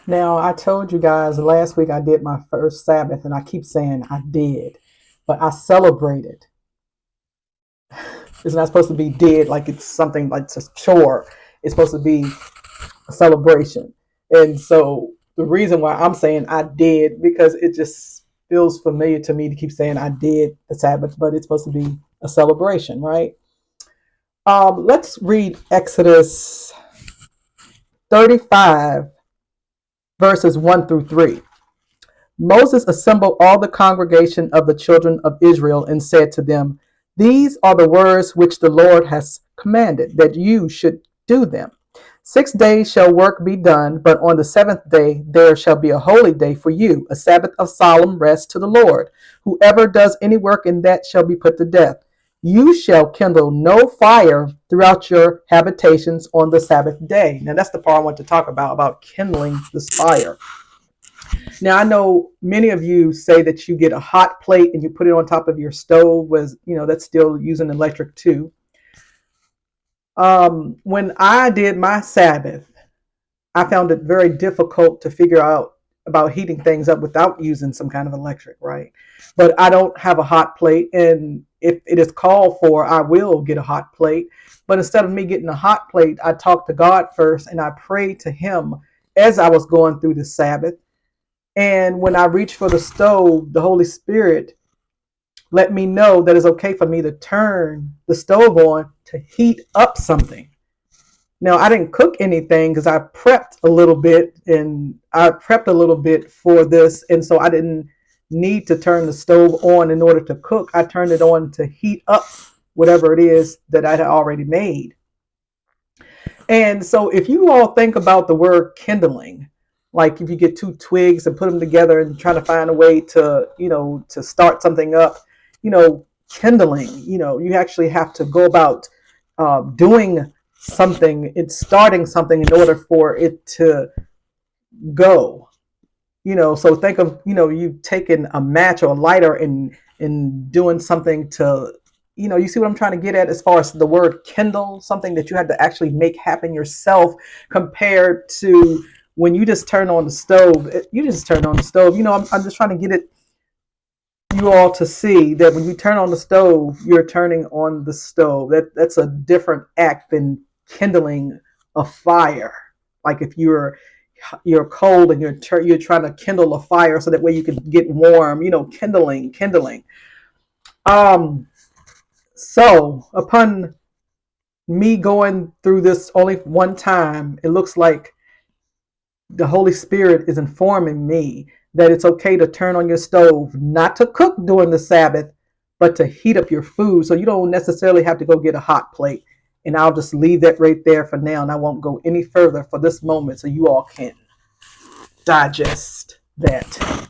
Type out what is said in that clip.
Now, I told you guys last week I did my first Sabbath, and I keep saying I did, but I celebrated. It's not supposed to be did like it's something like it's a chore. It's supposed to be a celebration. And so the reason why I'm saying I did, because it just feels familiar to me to keep saying I did the Sabbath, but it's supposed to be a celebration, right? Let's read Exodus 35, verses 1 through 3. Moses assembled all the congregation of the children of Israel and said to them, "These are the words which the Lord has commanded, that you should do them. 6 days shall work be done, but on the seventh day there shall be a holy day for you, a Sabbath of solemn rest to the Lord. Whoever does any work in that shall be put to death. You shall kindle no fire throughout your habitations on the Sabbath day." Now that's the part I want to talk about kindling this fire. Now I know many of you say that you get a hot plate and you put it on top of your stove, was that's still using electric too. When I did my Sabbath, I found it very difficult to figure out about heating things up without using some kind of electric, right? But I don't have a hot plate, and if it is called for, I will get a hot plate. But instead of me getting a hot plate, I talked to God first and I prayed to Him as I was going through the Sabbath. And when I reached for the stove, the Holy Spirit let me know that it's okay for me to turn the stove on to heat up something. Now, I didn't cook anything because I prepped a little bit for this. And so I didn't need to turn the stove on in order to cook. I turned it on to heat up whatever it is that I had already made. And so if you all think about the word kindling, like if you get two twigs and put them together and trying to find a way to start something up, kindling, you actually have to go about doing something, it's starting something in order for it to go. So think of, you taking a match or a lighter and doing something to, you see what I'm trying to get at as far as the word kindle, something that you had to actually make happen yourself, compared to when you just turn on the stove. You just turn on the stove. I'm just trying to get it, you all, to see that when you turn on the stove, you're turning on the stove. That's a different act than kindling a fire. Like if you're cold and you're trying to kindle a fire so that way you can get warm. Kindling. So upon me going through this only one time, it looks like the Holy Spirit is informing me that it's okay to turn on your stove, not to cook during the Sabbath, but to heat up your food. So you don't necessarily have to go get a hot plate. And I'll just leave that right there for now, and I won't go any further for this moment so you all can digest that.